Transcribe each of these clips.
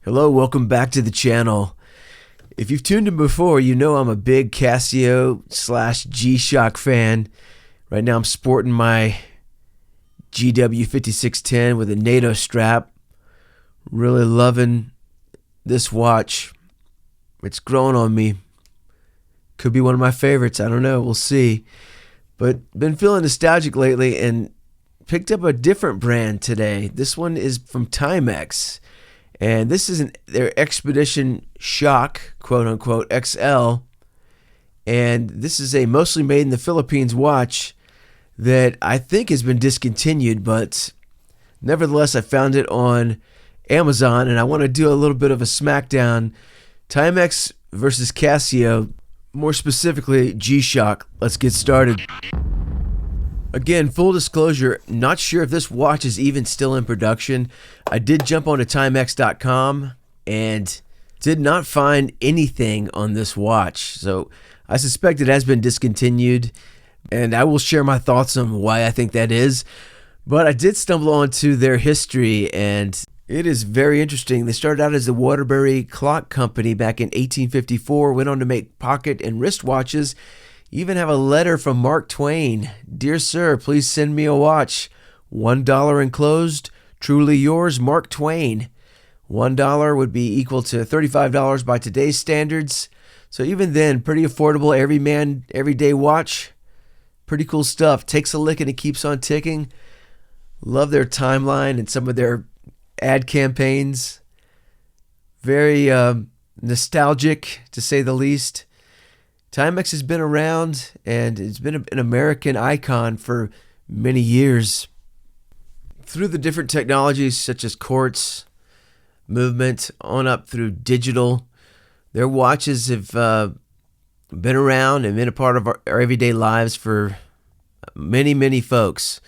Hello, welcome back to the channel. If you've tuned in before, you know I'm a big Casio G-Shock fan. Right now I'm sporting my GW5610 with a NATO strap. Really loving this watch. It's growing on me. Could be one of my favorites, I don't know, we'll see. But been feeling nostalgic lately and picked up a different brand today. This one is from Timex. And this is their Expedition Shock, quote unquote, XL. And this is a mostly made in the Philippines watch that I think has been discontinued, but nevertheless, I found it on Amazon, and I want to do a little bit of a smackdown. Timex versus Casio, more specifically G-Shock. Let's get started. Again, full disclosure, not sure if this watch is even still in production. I did jump onto Timex.com and did not find anything on this watch. So I suspect it has been discontinued, and I will share my thoughts on why I think that is. But I did stumble onto their history, and it is very interesting. They started out as the Waterbury Clock Company back in 1854, went on to make pocket and wrist watches. Even have a letter from Mark Twain. Dear sir, please send me a watch. $1 enclosed. Truly yours, Mark Twain. $1 would be equal to $35 by today's standards. So even then, pretty affordable, everyman, everyday watch. Pretty cool stuff. Takes a lick and it keeps on ticking. Love their timeline and some of their ad campaigns. Very nostalgic, to say the least. Timex has been around, and it's been an American icon for many years. Through the different technologies such as quartz, movement, on up through digital, their watches have been around and been a part of our everyday lives for many, many folks.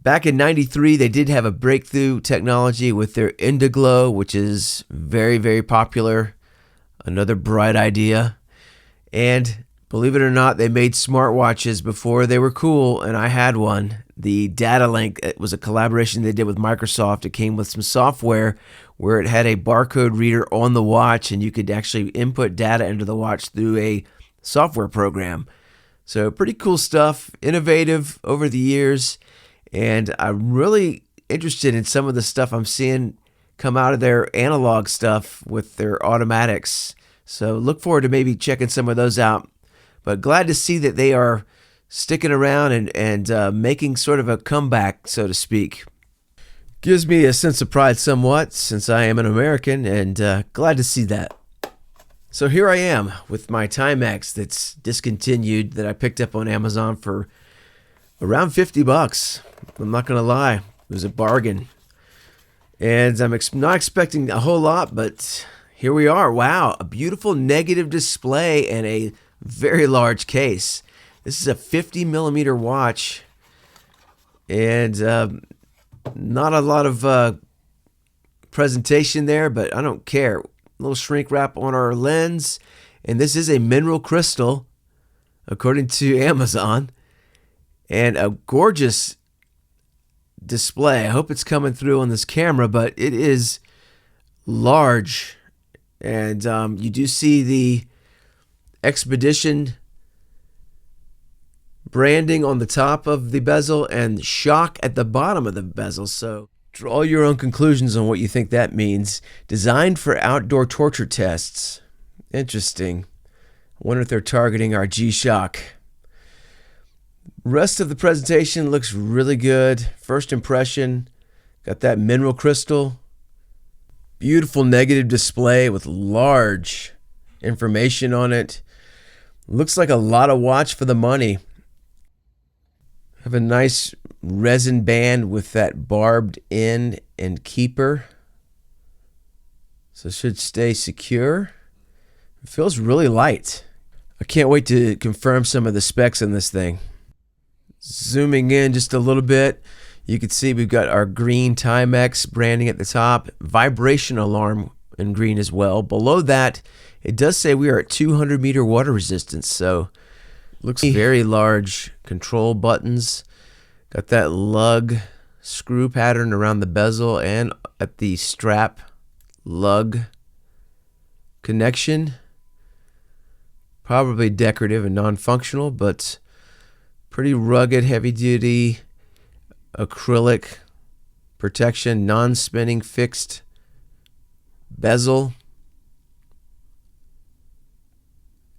Back in '93, they did have a breakthrough technology with their Indiglow, which is very, very popular. Another bright idea. And believe it or not, they made smartwatches before they were cool, and I had one. The Data Link, it was a collaboration they did with Microsoft. It came with some software where it had a barcode reader on the watch, and you could actually input data into the watch through a software program. So pretty cool stuff, innovative over the years, and I'm really interested in some of the stuff I'm seeing come out of their analog stuff with their automatics. So look forward to maybe checking some of those out. But glad to see that they are sticking around and making sort of a comeback, so to speak. Gives me a sense of pride somewhat, since I am an American, and glad to see that. So here I am with my Timex that's discontinued that I picked up on Amazon for around $50. I'm not going to lie, it was a bargain. And I'm not expecting a whole lot, but here we are. Wow, a beautiful negative display and a very large case. This is a 50mm watch, and not a lot of presentation there, but I don't care. A little shrink wrap on our lens, and this is a mineral crystal, according to Amazon, and a gorgeous display. I hope it's coming through on this camera, but it is large. And you do see the Expedition branding on the top of the bezel and Shock at the bottom of the bezel. So draw your own conclusions on what you think that means. Designed for outdoor torture tests. Interesting. I wonder if they're targeting our G-Shock. Rest of the presentation looks really good. First impression, got that mineral crystal. Beautiful negative display with large information on it. Looks like a lot of watch for the money. Have a nice resin band with that barbed end and keeper. So it should stay secure. It feels really light. I can't wait to confirm some of the specs in this thing. Zooming in just a little bit. You can see we've got our green Timex branding at the top, vibration alarm in green as well. Below that, it does say we are at 200-meter water resistance, so looks very large. Control buttons, got that lug screw pattern around the bezel and at the strap lug connection. Probably decorative and non-functional, but pretty rugged, heavy-duty acrylic protection, non-spinning fixed bezel.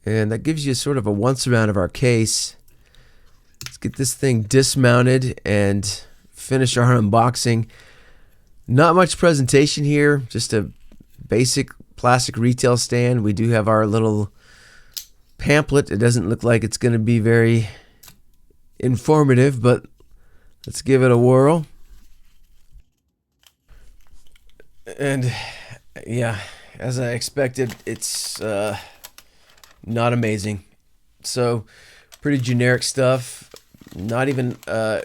And that gives you sort of a once around of our case. Let's get this thing dismounted and finish our unboxing. Not much presentation here, just a basic plastic retail stand. We do have our little pamphlet. It doesn't look like it's going to be very informative, but let's give it a whirl. And yeah, as I expected, it's not amazing. So pretty generic stuff. Not even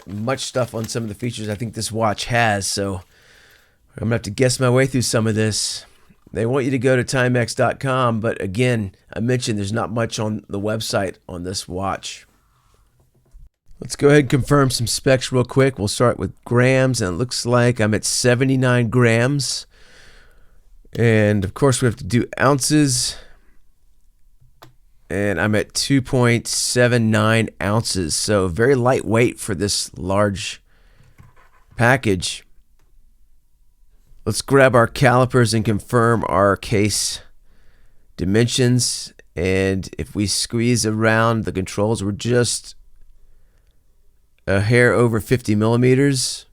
much stuff on some of the features I think this watch has. So I'm gonna have to guess my way through some of this. They want you to go to Timex.com, but again, I mentioned there's not much on the website on this watch. Let's go ahead and confirm some specs real quick. We'll start with grams, and it looks like I'm at 79 grams. And of course we have to do ounces, and I'm at 2.79 ounces, so very lightweight for this large package. Let's grab our calipers and confirm our case dimensions, and if we squeeze around the controls, we're just a hair over 50 millimeters,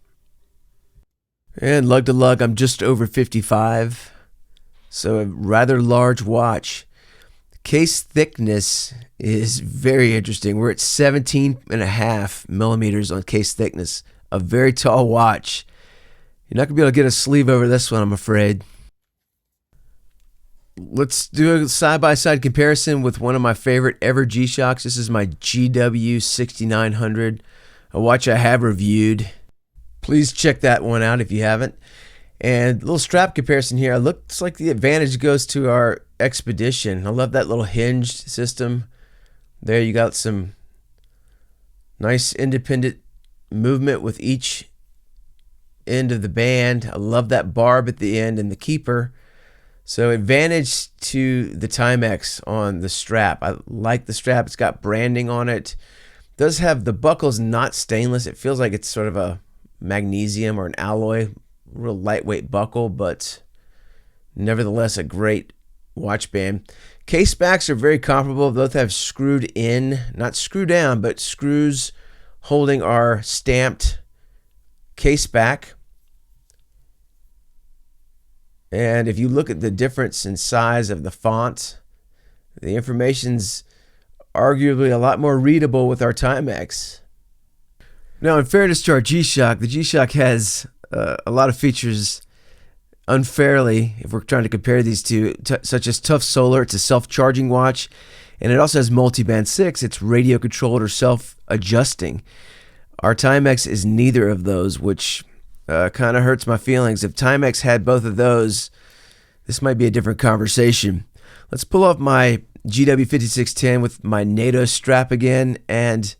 and lug to lug I'm just over 55, so a rather large watch. Case thickness is very interesting. We're at 17.5 millimeters on case thickness. A very tall watch. You're not going to be able to get a sleeve over this one, I'm afraid. Let's do a side-by-side comparison with one of my favorite ever G-Shocks. This is my GW6900, a watch I have reviewed. Please check that one out if you haven't. And a little strap comparison here. It looks like the advantage goes to our Expedition. I love that little hinged system. There you got some nice independent movement with each end of the band. I love that barb at the end and the keeper. So advantage to the Timex on the strap. I like the strap. It's got branding on it. It does have the buckle's not stainless. It feels like it's sort of a magnesium or an alloy. Real lightweight buckle, but nevertheless a great watch band. Case backs are very comparable. Both have screwed in, not screw down, but screws holding our stamped case back. And if you look at the difference in size of the font, the information's arguably a lot more readable with our Timex. Now, in fairness to our G-Shock, the G-Shock has a lot of features unfairly, if we're trying to compare these two, such as tough solar. It's a self-charging watch, and it also has multi-band 6. It's radio controlled or self-adjusting. Our Timex is neither of those, which kind of hurts my feelings. If Timex had both of those, this might be a different conversation. Let's pull off my GW5610 with my NATO strap again and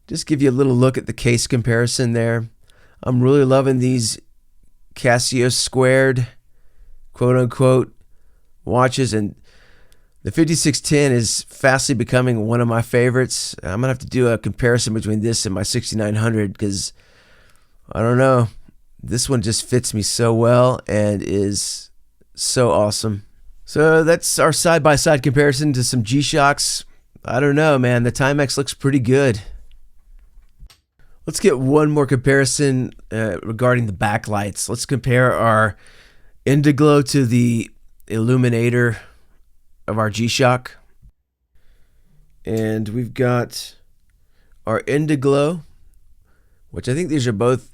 just give you a little look at the case comparison there. I'm really loving these Casio squared, quote-unquote, watches, and the 5610 is fastly becoming one of my favorites. I'm going to have to do a comparison between this and my 6900 because, I don't know, this one just fits me so well and is so awesome. So that's our side-by-side comparison to some G-Shocks. I don't know, man. The Timex looks pretty good. Let's get one more comparison regarding the backlights. Let's compare our Indiglo to the illuminator of our G-Shock. And we've got our Indiglo, which I think these are both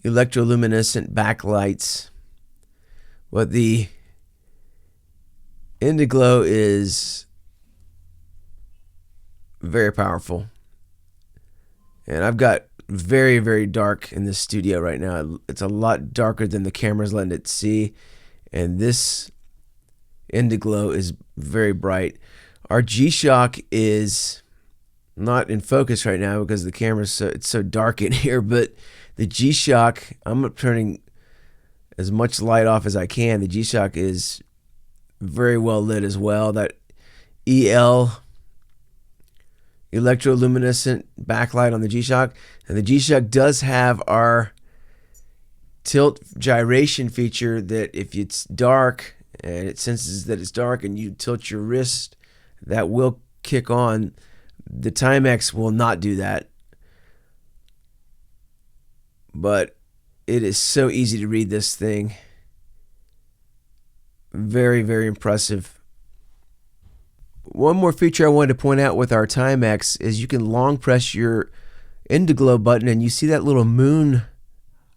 electroluminescent backlights. But the Indiglo is very powerful. And I've got very, very dark in this studio right now. It's a lot darker than the camera's letting it see. And this Indiglo is very bright. Our G-Shock is not in focus right now because the camera's it's so dark in here, but the G-Shock, I'm turning as much light off as I can. The G-Shock is very well lit as well. That EL, electroluminescent backlight on the G-Shock. And the G-Shock does have our tilt gyration feature that if it's dark and it senses that it's dark and you tilt your wrist, that will kick on. The Timex will not do that. But it is so easy to read this thing. Very, very impressive. One more feature I wanted to point out with our Timex is you can long press your Indiglo button and you see that little moon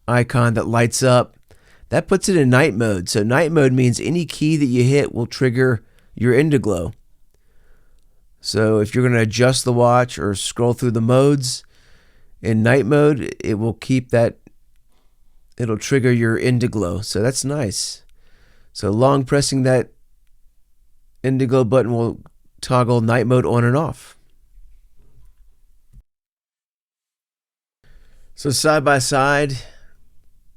icon that lights up. That puts it in night mode. So night mode means any key that you hit will trigger your Indiglo. So if you're going to adjust the watch or scroll through the modes in night mode, it will keep that, it'll trigger your Indiglo. So that's nice. So long pressing that Indiglo button will toggle night mode on and off. So side by side,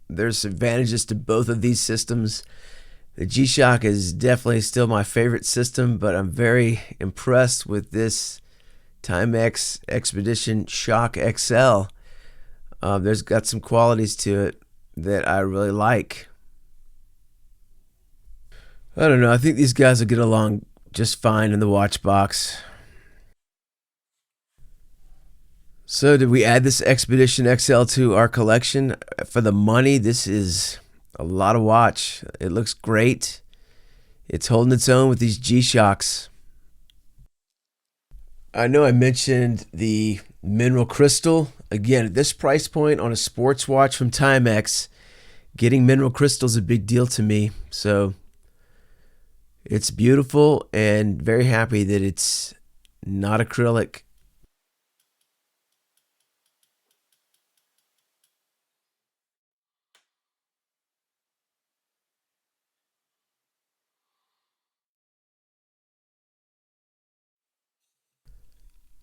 there's advantages to both of these systems. The G-Shock is definitely still my favorite system, but I'm very impressed with this Timex Expedition Shock XL. There's got some qualities to it that I really like. I don't know. I think these guys will get along just fine in the watch box. So did we add this Expedition XL to our collection? For the money, this is a lot of watch. It looks great. It's holding its own with these G-Shocks. I know I mentioned the mineral crystal. Again, at this price point on a sports watch from Timex, getting mineral crystal is a big deal to me. So it's beautiful and very happy that it's not acrylic.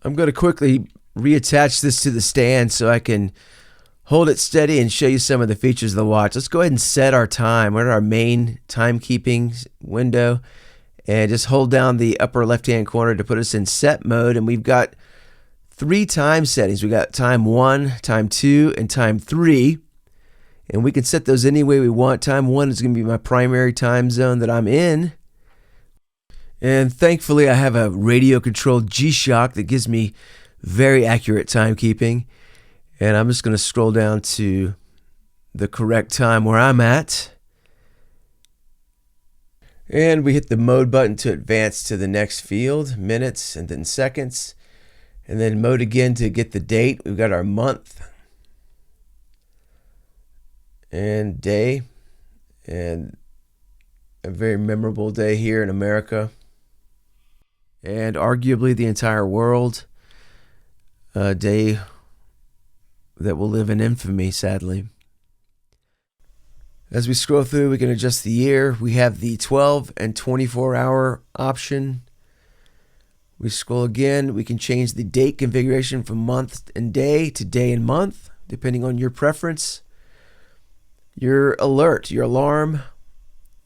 I'm going to quickly reattach this to the stand so I can hold it steady and show you some of the features of the watch. Let's go ahead and set our time. We're at our main timekeeping window, and just hold down the upper left-hand corner to put us in set mode. And we've got 3 time settings. We got time 1, time 2, and time 3. And we can set those any way we want. Time 1 is going to be my primary time zone that I'm in. And thankfully, I have a radio-controlled G-Shock that gives me very accurate timekeeping. And I'm just going to scroll down to the correct time where I'm at. And we hit the mode button to advance to the next field, minutes and then seconds. And then mode again to get the date. We've got our month and day. And a very memorable day here in America. And arguably the entire world. A day that will live in infamy, sadly. As we scroll through, we can adjust the year. We have the 12 and 24-hour option. We scroll again. We can change the date configuration from month and day to day and month, depending on your preference. Your alert, your alarm,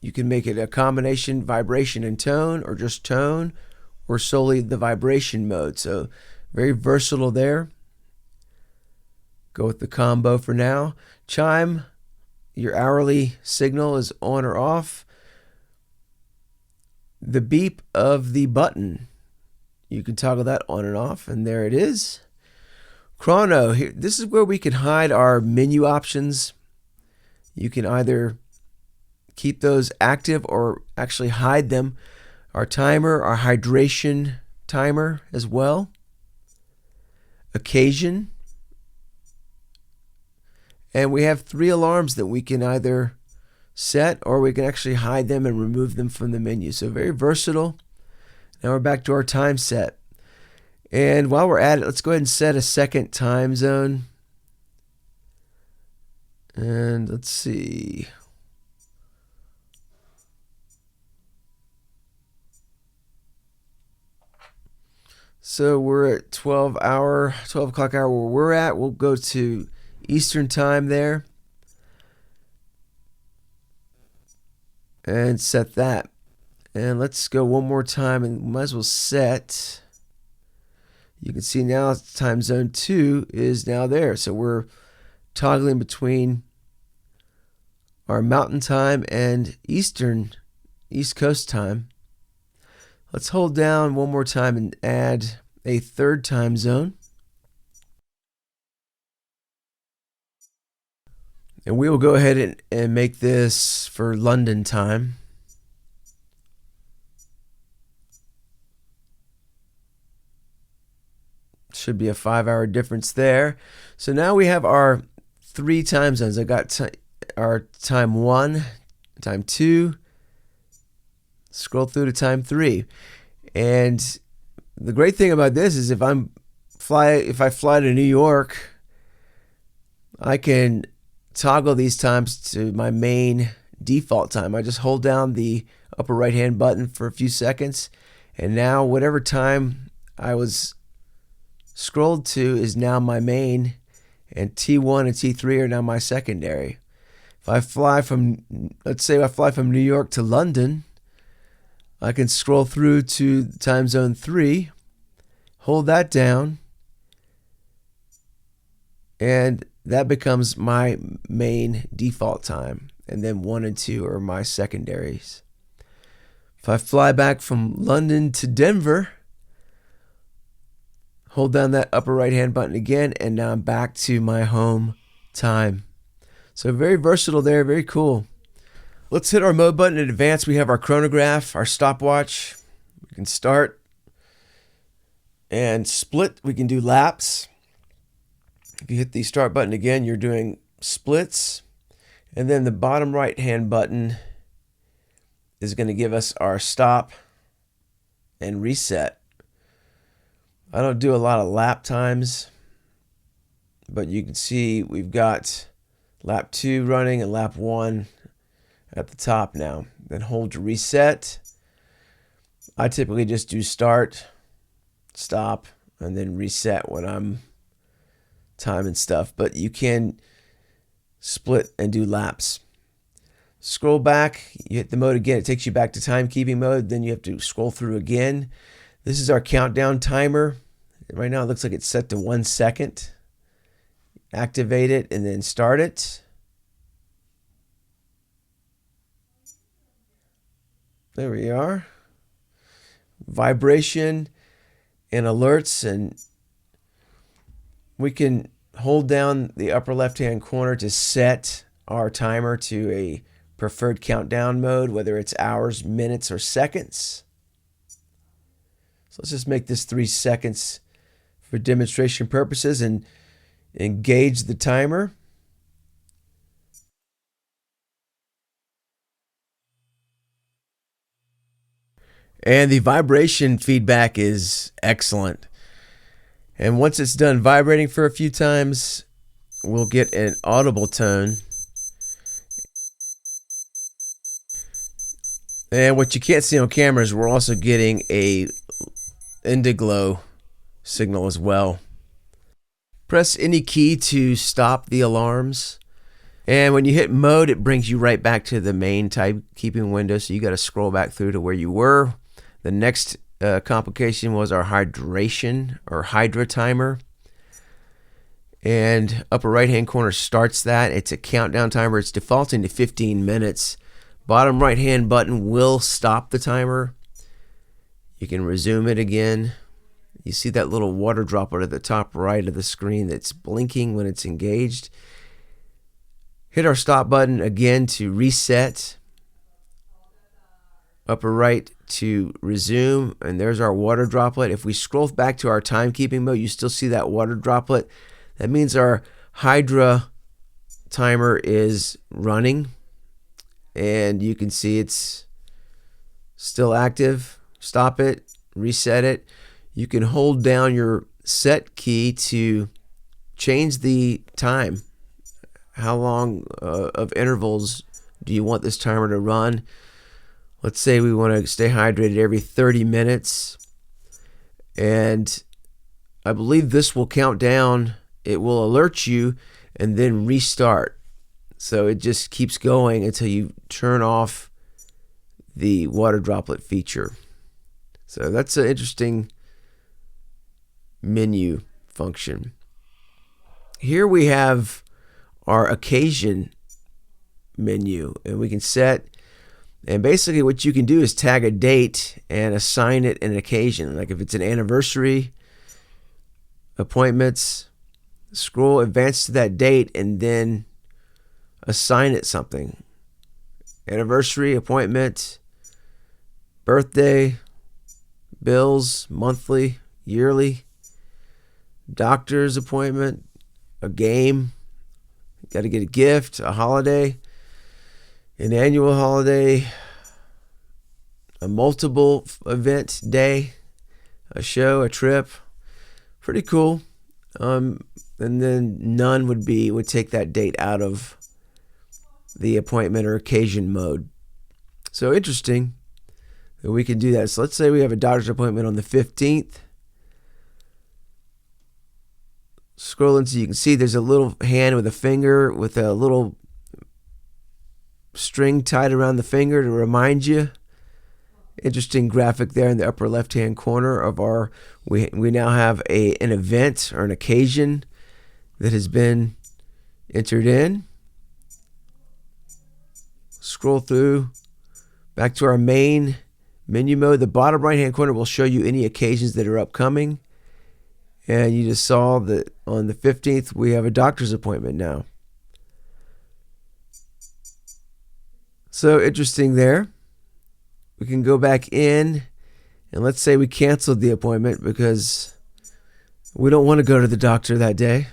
you can make it a combination vibration and tone, or just tone, or solely the vibration mode. So very versatile there. Go with the combo for now. Chime, your hourly signal is on or off. The beep of the button, you can toggle that on and off, and there it is. Chrono, here, this is where we can hide our menu options. You can either keep those active or actually hide them. Our timer, our hydration timer as well. Occasion. And we have 3 alarms that we can either set or we can actually hide them and remove them from the menu. So very versatile. Now we're back to our time set. And while we're at it, let's go ahead and set a second time zone. And let's see. So we're at 12 o'clock hour where we're at. We'll go to Eastern time there. and set that. And let's go one more time and might as well set. You can see now time zone 2 is now there. So we're toggling between our mountain time and East Coast time. Let's hold down one more time and add a third time zone. And we will go ahead and make this for London time. Should be a 5-hour difference there. So now we have our 3 time zones. I got our time 1, time 2, scroll through to time 3. And the great thing about this is if I fly to New York, I can toggle these times to my main default time. I just hold down the upper right hand button for a few seconds, and now whatever time I was scrolled to is now my main, and T1 and T3 are now my secondary. If I fly from, let's say I fly from New York to London, I can scroll through to time zone 3, hold that down, and that becomes my main default time, and then 1 and 2 are my secondaries. If I fly back from London to Denver, hold down that upper right hand button again, and now I'm back to my home time. So very versatile there, very cool. Let's hit our mode button in advance. We have our chronograph, our stopwatch. We can start and split. We can do laps. If you hit the start button again, you're doing splits. And then the bottom right hand button is going to give us our stop and reset. I don't do a lot of lap times, but you can see we've got lap 2 running and lap 1 at the top now. Then hold to reset. I typically just do start, stop, and then reset when I'm timing stuff, but you can split and do laps. Scroll back, you hit the mode again, it takes you back to timekeeping mode, then you have to scroll through again. This is our countdown timer. Right now it looks like it's set to 1 second. Activate it and then start it. There we are. Vibration and alerts, and we can hold down the upper left hand corner to set our timer to a preferred countdown mode, whether it's hours, minutes, or seconds. So let's just make this 3 seconds for demonstration purposes and engage the timer. And the vibration feedback is excellent. And once it's done vibrating for a few times, we'll get an audible tone. And what you can't see on camera is we're also getting a indiglow signal as well. Press any key to stop the alarms. And when you hit mode, it brings you right back to the main timekeeping window. So you got to scroll back through to where you were. The next complication was our hydration or hydra timer. And upper right hand corner starts that. It's a countdown timer. It's defaulting to 15 minutes. Bottom right hand button will stop the timer. You can resume it again. You see that little water droplet at the top right of the screen that's blinking when it's engaged. Hit our stop button again to reset. Upper right to resume, and there's our water droplet. If we scroll back to our timekeeping mode, you still see that water droplet. That means our Hydra timer is running, and you can see it's still active. Stop it, reset it. You can hold down your set key to change the time. How long of intervals do you want this timer to run? Let's say we want to stay hydrated every 30 minutes. And I believe this will count down. It will alert you and then restart. So it just keeps going until you turn off the water droplet feature. So that's an interesting menu function. Here we have our occasion menu, and we can set, and basically what you can do is tag a date and assign it an occasion. Like if it's an anniversary, appointments, scroll, advance to that date, and then assign it something. Anniversary, appointment, birthday, bills, monthly, yearly, doctor's appointment, a game, got to get a gift, a holiday, an annual holiday, a multiple event day, a show, a trip. Pretty cool. And then none would take that date out of the appointment or occasion mode. So interesting that we can do that. So let's say we have a doctor's appointment on the 15th. Scroll in so you can see there's a little hand with a finger with a little string tied around the finger to remind you. Interesting graphic there in the upper left hand corner of our, we now have an event or an occasion that has been entered in. Scroll through back to our main menu mode. The bottom right hand corner will show you any occasions that are upcoming. And you just saw that on the 15th we have a doctor's appointment now. So interesting there. We can go back in and let's say we canceled the appointment because we don't want to go to the doctor that day.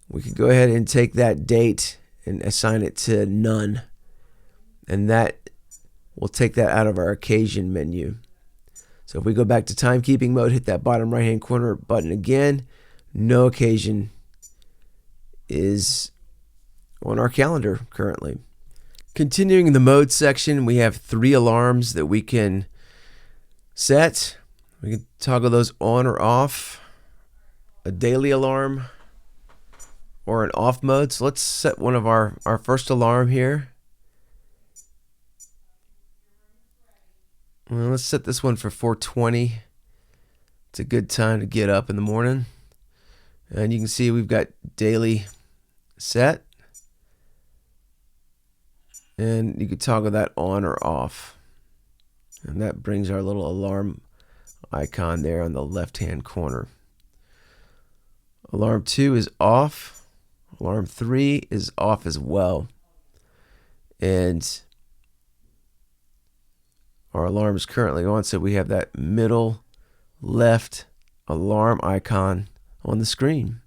We can go ahead and take that date and assign it to none. And that will take that out of our occasion menu. So if we go back to timekeeping mode, hit that bottom right hand corner button again, no occasion is on our calendar currently. Continuing in the mode section, we have 3 alarms that we can set. We can toggle those on or off. A daily alarm or an off mode. So let's set one of our first alarm here. Well, let's set this one for 4:20. It's a good time to get up in the morning. And you can see we've got daily set. And you can toggle that on or off. And that brings our little alarm icon there on the left-hand corner. Alarm 2 is off. Alarm 3 is off as well. And our alarm is currently on, so we have that middle left alarm icon on the screen.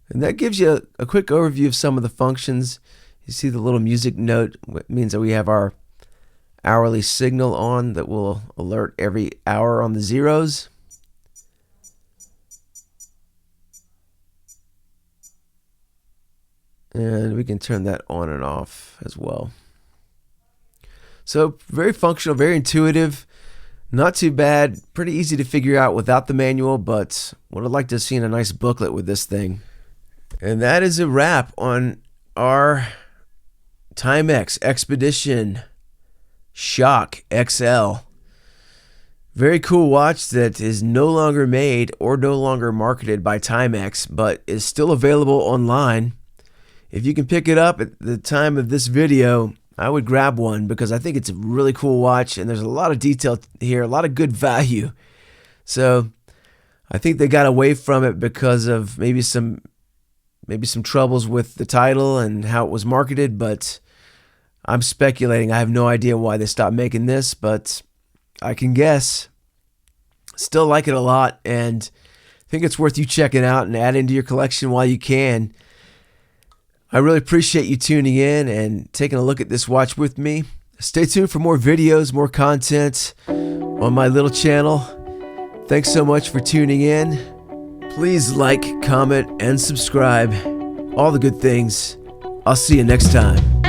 And that gives you a quick overview of some of the functions. You see the little music note. It means that we have our hourly signal on that will alert every hour on the zeros. And we can turn that on and off as well. So very functional, very intuitive, not too bad, pretty easy to figure out without the manual, but would have liked to have seen a nice booklet with this thing. And that is a wrap on our Timex Expedition Shock XL. Very cool watch that is no longer made or no longer marketed by Timex, but is still available online. If you can pick it up at the time of this video, I would grab one because I think it's a really cool watch and there's a lot of detail here, a lot of good value. So I think they got away from it because of maybe some troubles with the title and how it was marketed, but I'm speculating. I have no idea why they stopped making this, but I can guess. Still like it a lot and think it's worth you checking out and add into your collection while you can. I really appreciate you tuning in and taking a look at this watch with me. Stay tuned for more videos, more content on my little channel. Thanks so much for tuning in. Please like, comment, and subscribe. All the good things. I'll see you next time.